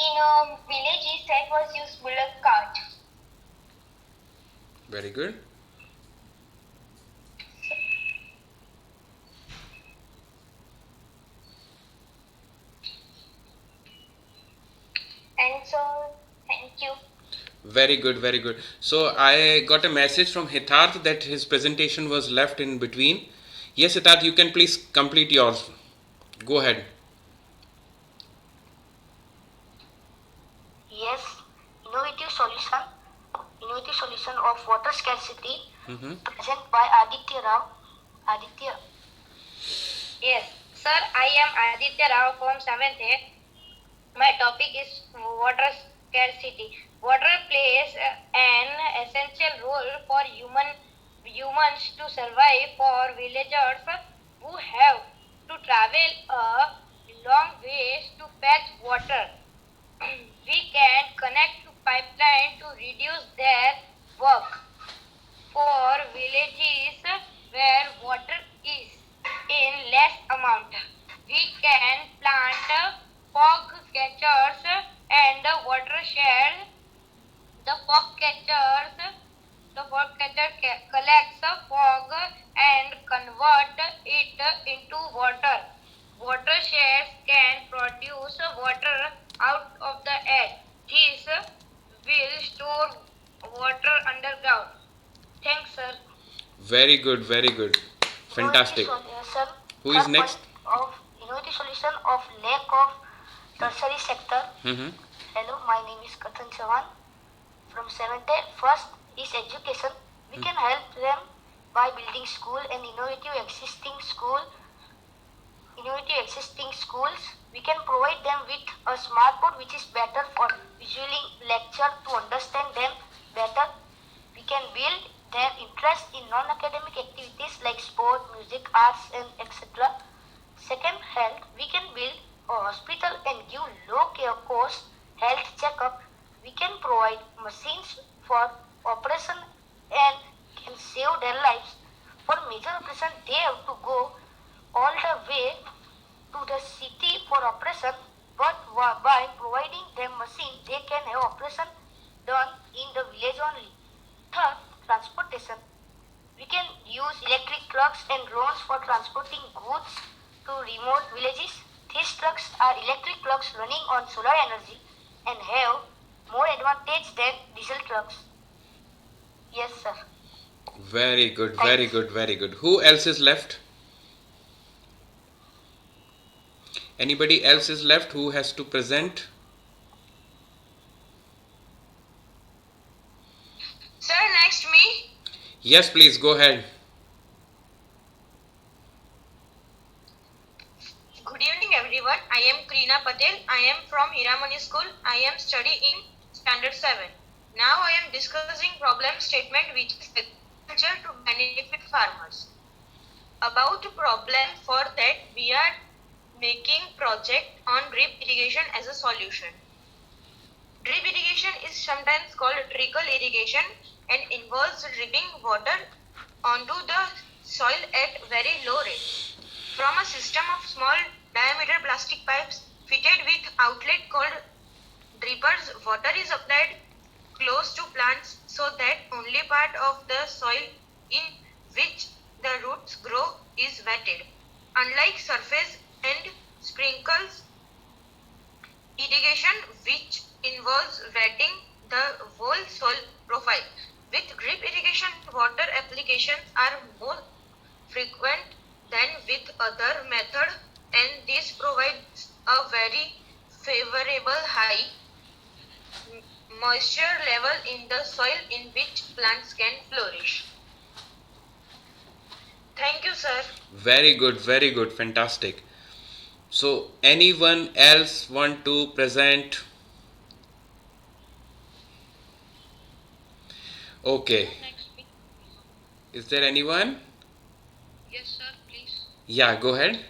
In villages, that was used bullock cart. Very good. And so, thank you. Very good, very good. So I got a message from Hitarth that his presentation was left in between. Yes, Hitarth, you can please complete yours. Go ahead. Yes, innovative solution, innovative solution of water scarcity, present by Aditya Rao. Aditya. Yes, sir, I am Aditya Rao from 7th A. My topic is water scarcity. Water plays an essential role for humans to survive. For villagers who have to travel a long ways to fetch water, we can connect to pipeline to reduce their work. For villages where water is in less amount, we can plant fog catchers and watershed. The fog catcher collects fog and convert it into water. Watersheds can produce water out of the air. This will store water underground. Thanks, sir. Very good, very good. Fantastic. Who is next? Of innovative solution of lack of tertiary sector. Hello, my name is Kathan Chavan from 7th A. First is education. We can help them by building school and innovative existing schools. We can provide them with a smart board which is better for visually lecture to understand them better. We can build their interest in non-academic activities like sport, music, arts, and etc. Second, health. We can build a hospital and give low-cost health checkup. We can provide machines for operation and can save their lives. For major operation, they have to go all the way to the city for operation, but by providing them machine, they can have operation done in the village only. Third, transportation. We can use electric trucks and drones for transporting goods to remote villages. These trucks are electric trucks running on solar energy and have more advantage than diesel trucks. Yes, sir. Very good, very good, very good. Who else is left? Anybody else is left who has to present? Sir, next me. Yes, please go ahead. Good evening, everyone. I am Krina Patel. I am from Hiramani School. I am studying in Standard 7. Now I am discussing problem statement which is agriculture to benefit farmers. About problem for that we are making project on drip irrigation as a solution. Drip irrigation is sometimes called trickle irrigation and involves dripping water onto the soil at very low rate. From a system of small diameter plastic pipes fitted with outlet called drippers, water is applied close to plants so that only part of the soil in which the roots grow is wetted. Unlike surface and sprinkles irrigation, which involves wetting the whole soil profile, with drip irrigation, water applications are more frequent than with other method, and this provides a very favorable high moisture level in the soil in which plants can flourish. Thank you, sir. Very good, fantastic. So, anyone else want to present? Okay. Is there anyone? Yes, sir, please. Yeah, go ahead. Sir,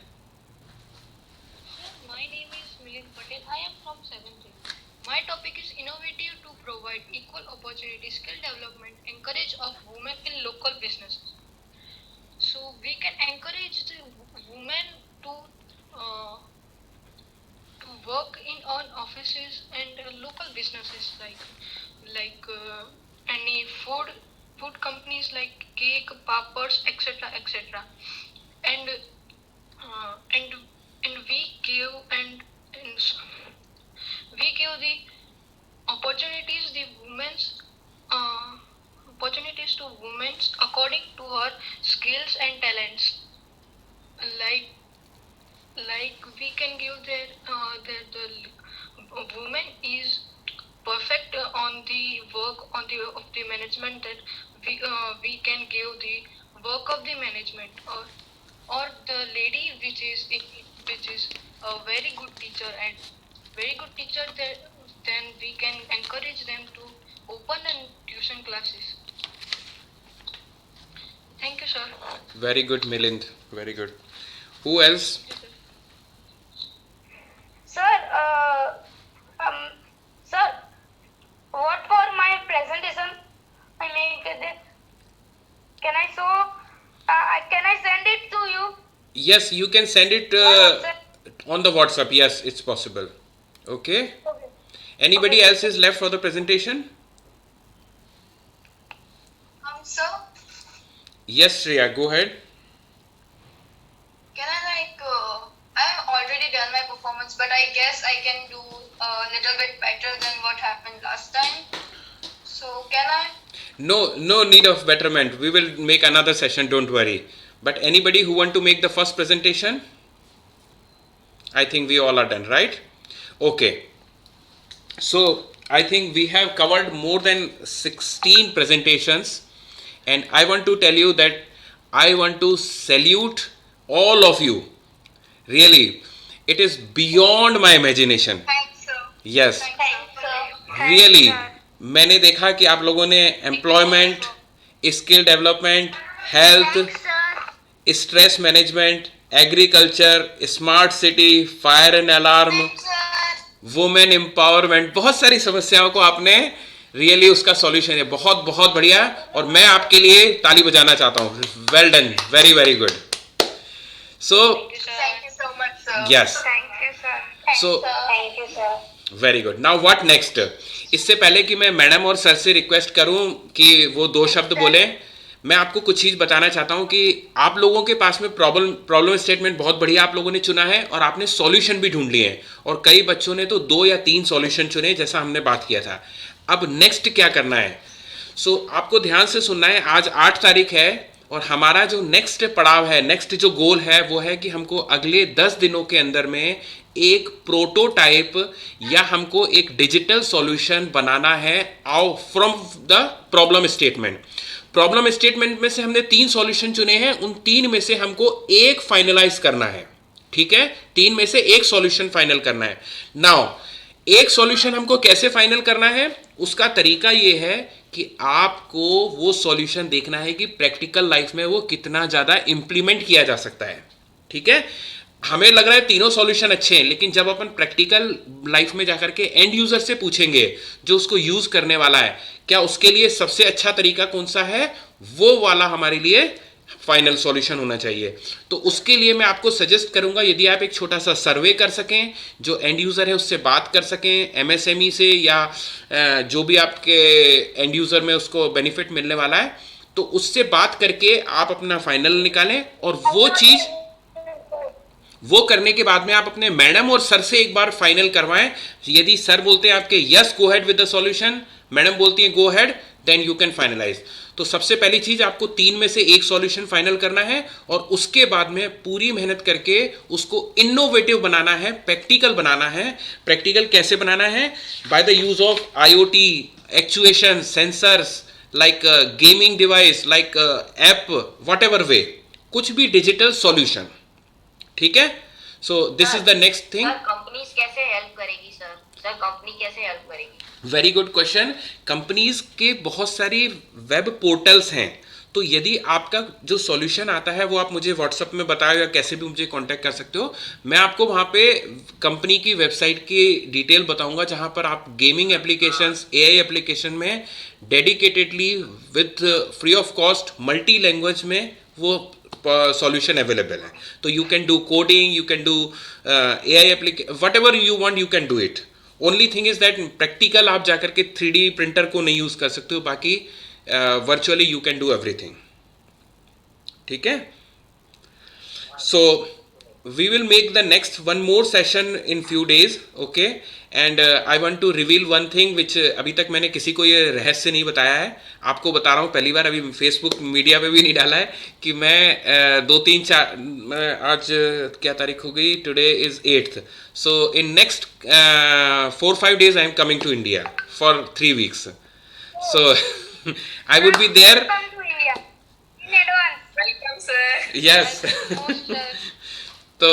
my name is Milind Patel. I am from 7th grade. My topic is innovative to provide equal opportunity, skill development, encourage of women in local businesses. So we can encourage the women to work in on offices and local businesses like any food companies like cake, papads, etc. And and we give we give the opportunities the women's opportunities to women according to her skills and talents. Like like we can give the woman is perfect on the work on the of the management, that we can give the work of the management, or the lady which is a very good teacher and very good teacher, then we can encourage them to open tuition classes. Thank you, sir. Very good, Milind. Very good. Who else? Sir, sir, what for my presentation? I make it. Can I show? Can I send it to you? Yes, you can send it on the WhatsApp. Yes, it's possible. Okay. Okay. Anybody else is left for the presentation? Sir, Yes, Shreya, go ahead. can I I've already done my performance, but I guess I can do a little bit better than what happened last time. So can I? No need of betterment. We will make another session, don't worry. But anybody who want to make the first presentation? I think we all are done, right? Okay. So I think we have covered more than 16 presentations, and I want to tell you that I want to salute all of you. Really, it is beyond my imagination. Thanks, sir. Yes. Thanks, sir. Really मैंने देखा कि आप लोगों ने employment, skill development, health, stress management, agriculture, smart city, fire and alarm, women empowerment, बहुत सारी समस्याओं को आपने रियली उसका सॉल्यूशन है. बहुत बहुत बढ़िया, और मैं आपके लिए ताली बजाना चाहता हूँ. Well done, very very good. So Thank you so much, sir. Yes, Thank you, sir. So Thank you, sir. Very good. Now what next? इससे पहले कि मैं मैडम और सर से रिक्वेस्ट करूं कि वो 2 शब्द बोलें, मैं आपको कुछ चीज़ बताना चाहता हूं कि आप लोगों के पास में प्रॉब्लम स्टेटमेंट बहुत बढ़िया आप लोगों ने चुना है, और आपने सॉल्यूशन भी ढूंढ लिए हैं, और कई बच्चों ने तो 2 या 3 सॉल्यूशन चुने, जैसा हमने बात किया था. अब नेक्स्ट क्या करना है? सो आपको ध्यान से सुनना है. आज 8 तारीख है, और हमारा जो नेक्स्ट पड़ाव है, नेक्स्ट जो गोल है, वो है कि हमको अगले 10 दिनों के अंदर में एक प्रोटोटाइप या हमको एक डिजिटल सॉल्यूशन बनाना है from the problem statement. Problem statement में से हमने 3 सॉल्यूशन चुने हैं, उन 3 में से हमको एक फाइनलाइज करना है. ठीक है, 3 में से एक सॉल्यूशन फाइनल करना है. नाउ एक सॉल्यूशन हमको कैसे फाइनल करना है, उसका तरीका ये है कि आपको वो सॉल्यूशन देखना है कि प्रैक्टिकल लाइफ में वो कितना ज़्यादा इंप्लीमेंट किया जा सकता है. ठीक है, हमें लग रहा है तीनों सॉल्यूशन अच्छे हैं, लेकिन जब अपन प्रैक्टिकल लाइफ में जाकर के एंड यूजर से पूछेंगे, जो उसको यूज करने वाला है, क्या उसके लिए सबसे अच्छा तरीका कौन सा है, वो वाला हमारे लिए फाइनल सॉल्यूशन होना चाहिए. तो उसके लिए मैं आपको सजेस्ट करूंगा, यदि आप एक छोटा सा सर्वे कर सकें, जो एंड यूजर है उससे बात कर सकें, एमएसएमई से या जो भी आपके एंड यूजर में उसको बेनिफिट मिलने वाला है, तो उससे बात करके आप अपना फाइनल निकालें. और वो करने के बाद में आप अपने मैडम और सर से एक बार फाइनल करवाएं. यदि सर बोलते हैं आपके yes go ahead with the solution, madam बोलती है go ahead, then you can finalise. तो सबसे पहली चीज आपको 3 में से एक सॉल्यूशन फाइनल करना है, और उसके बाद में पूरी मेहनत करके उसको इनोवेटिव बनाना है, प्रैक्टिकल बनाना है. प्रैक्टिकल कैसे बनाना है? By the use of IoT, actuation, sensors, like gaming device, like app, what ever वे, कुछ भी डिजिटल सॉल्यूशन. ठीक है, so this is the next thing. Companies कैसे हेल्प करेगी सर? सर कंपनी कैसे हेल्प करेगी? Very good question. कंपनीज के बहुत सारी वेब पोर्टल्स हैं, तो यदि आपका जो सॉल्यूशन आता है वो आप मुझे व्हाट्सएप में बताओ या कैसे भी मुझे कांटेक्ट कर सकते हो. मैं आपको वहाँ पे कंपनी की वेबसाइट की डिटेल बताऊंगा, जहाँ पर आप गेमिंग एप्लीकेशंस, AI एप्लीकेशन में dedicatedly with free of cost multi language में वो सॉल्यूशन अवेलेबल है. तो you can do coding, you can do AI application, what ever you want you can do it. Only thing is that practical आप जाकर के 3D printer को नहीं use कर सकते हो, बाकी virtually you can do everything. ठीक है. So we will make the next one more session in few days, okay? And I want to reveal one thing which अभी तक मैंने किसी को ये रहस्य नहीं बताया है. आपको बता रहा हूँ पहली बार, अभी फेसबुक मीडिया पे भी नहीं डाला है कि मैं 2-3-4 आज क्या तारीख हो गई, today is 8th. So in next 4-5 days I am coming to India for 3 weeks. So I would be there. Welcome to India in advance. Welcome, sir. Yes. तो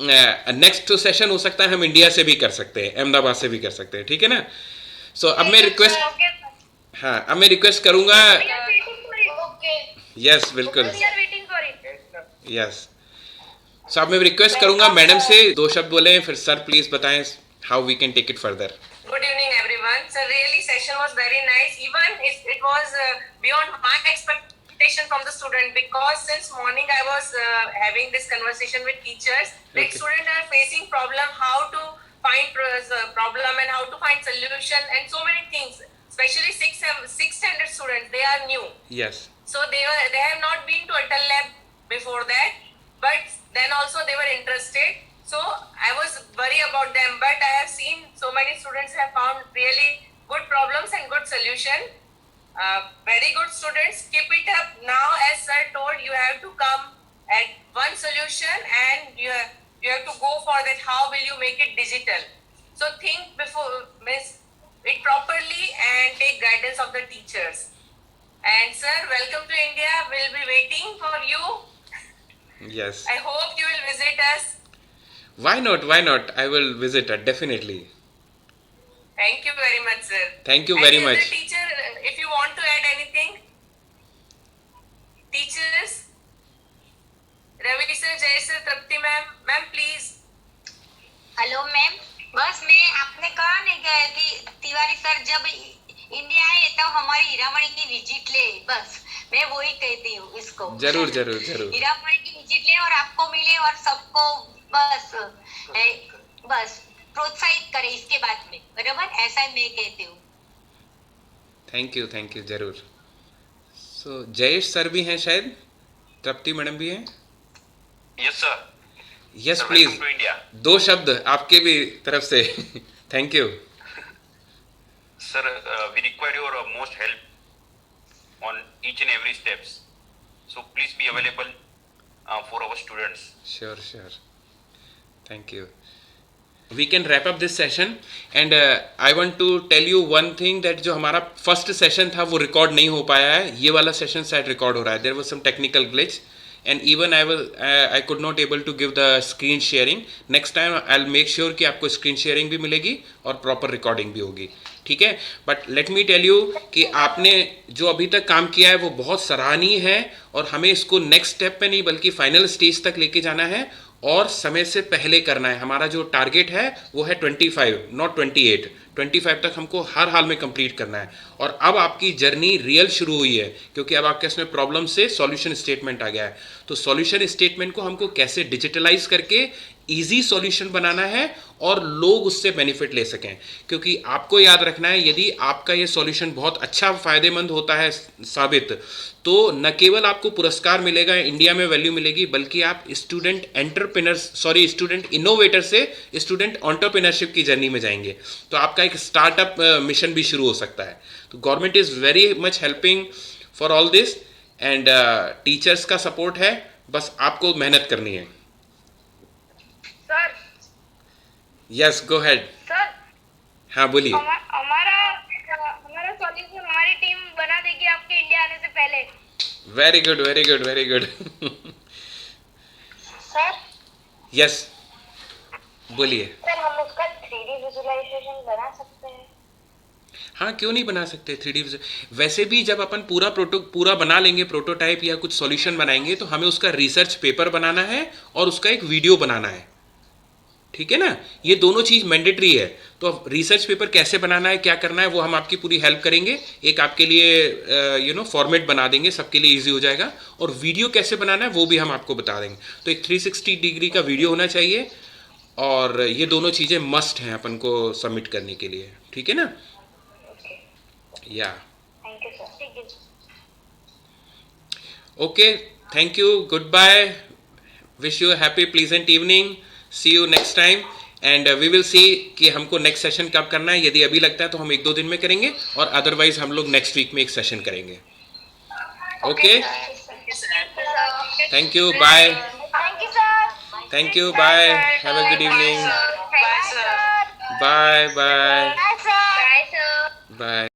नेक्स्ट सेशन हो सकता है हम इंडिया से भी कर सकते हैं, अहमदाबाद से भी कर सकते हैं. ठीक है ना. सो अब मैं रिक्वेस्ट, Okay, sir. हाँ अब मैं रिक्वेस्ट करूंगा. We are waiting for it. Okay. Yes बिल्कुल. We are waiting for it. Yes. So अब मैं रिक्वेस्ट करूंगा मैडम से 2 शब्द बोलें, फिर सर प्लीज बताएं how we can take it further. Good evening, everyone. So really, session was very nice. Even if it was beyond my expectation from the student, because since morning I was having this conversation with teachers. Like Okay. students are facing problem, how to find problem and how to find solution and so many things. Especially 6th standard students, they are new. Yes. So they have not been to Atal Lab before that, but then also they were interested. So I was worried about them, but I have seen so many students have found really good problems and good solution. Very good students. Keep it up. Now, as sir told, you have to come at one solution, and you have to go for that. How will you make it digital? So think before, miss it properly and take guidance of the teachers. And sir, welcome to India. We'll be waiting for you. Yes. I hope you will visit us. Why not? Why not? I will visit it definitely. Thank you very much, sir. Thank you And very as much. a teacher, if you want to add anything, teachers, Ravi sir, Jay sir, Trapti ma'am, please. Hello ma'am. बस मैं आपने कहा नहीं क्या कि Tiwari sir जब India आए तब हमारी हीरामणि की विजिट ले, बस मैं वही कहती हूँ इसको. जरूर जरूर जरूर. हीरामणि की विजिट ले और आपको मिले और सबको बस प्रोत्साहित करे इसके बाद में, बराबर, ऐसा मैं कहती हूँ. थैंक यू जरूर. सो जयेश सर भी हैं शायद, तृप्ति मैडम भी हैं. Yes, sir. Yes Sir, please, welcome to India. 2 शब्द आपके भी तरफ से. Thank you. Sir, we require your most help on each and every steps. So please be available for our students. Sure. Thank you. We can wrap up this session and I want to tell you one thing that जो हमारा first session था वो record नहीं हो पाया है. ये वाला सेशन शायद रिकॉर्ड हो रहा है. There was some technical glitch and even I could not able to give the screen sharing. Next time I'll make sure कि आपको screen sharing भी मिलेगी और proper recording भी होगी. ठीक है. But let me tell you कि आपने जो अभी तक काम किया है वो बहुत सराहनीय है और हमें इसको नेक्स्ट स्टेप पे नहीं बल्कि फाइनल स्टेज तक लेके जाना है और समय से पहले करना है. हमारा जो टारगेट है वो है 25 नॉट 28. 25 तक हमको हर हाल में कंप्लीट करना है. और अब आपकी जर्नी रियल शुरू हुई है क्योंकि अब आपके इसमें प्रॉब्लम से सॉल्यूशन स्टेटमेंट आ गया है. तो सॉल्यूशन स्टेटमेंट को हमको कैसे डिजिटलाइज करके इजी सॉल्यूशन बनाना है और लोग उससे बेनिफिट ले सकें. क्योंकि आपको याद रखना है यदि आपका ये सॉल्यूशन बहुत अच्छा फ़ायदेमंद होता है साबित, तो न केवल आपको पुरस्कार मिलेगा, इंडिया में वैल्यू मिलेगी, बल्कि आप स्टूडेंट इनोवेटर से स्टूडेंट एंटरप्रेन्योरशिप की जर्नी में जाएंगे. तो आपका एक स्टार्टअप मिशन भी शुरू हो सकता है. तो government is very much helping for all this and teachers का सपोर्ट है, बस आपको मेहनत करनी है. Sir. Yes go head. Sir. हाँ बोलिए. हमारा सॉल्यूशन हमारी टीम बना देगी आपके इंडिया आने से पहले. Very good. सर. यस बोलिए. सर हम उसका 3D विजुअलाइजेशन बना सकते हैं. हाँ क्यों नहीं बना सकते 3D वैसे भी जब अपन पूरा बना लेंगे प्रोटोटाइप या कुछ सॉल्यूशन बनाएंगे तो हमें उसका रिसर्च पेपर बनाना है और उसका एक वीडियो बनाना है. ठीक है ना। ये दोनों चीज़ मैंडेटरी है। तो अब रिसर्च पेपर कैसे बनाना है, क्या करना है, वो हम आपकी पूरी हेल्प करेंगे। एक आपके लिए फॉर्मेट बना देंगे, सबके लिए इजी हो जाएगा। और वीडियो कैसे बनाना है वो भी हम आपको बता देंगे। तो एक 360 डिग्री का वीडियो होना चाहिए, और ये दोनों चीज़ें मस्ट हैं अपन को सबमिट करने के लिए, ठीक है ना। या थैंक यू सर। ठीक है। Okay, thank you, good bye, wish you happy pleasant evening, see you next time, and we will see कि हमको नेक्स्ट सेशन कब करना है। यदि अभी लगता है तो हम 1-2 दिन में करेंगे, और अदरवाइज हम लोग नेक्स्ट वीक में एक सेशन करेंगे। Okay, thank you, bye, thank you sir. Thank you, bye, have a good evening, bye sir. Bye bye bye sir. Bye.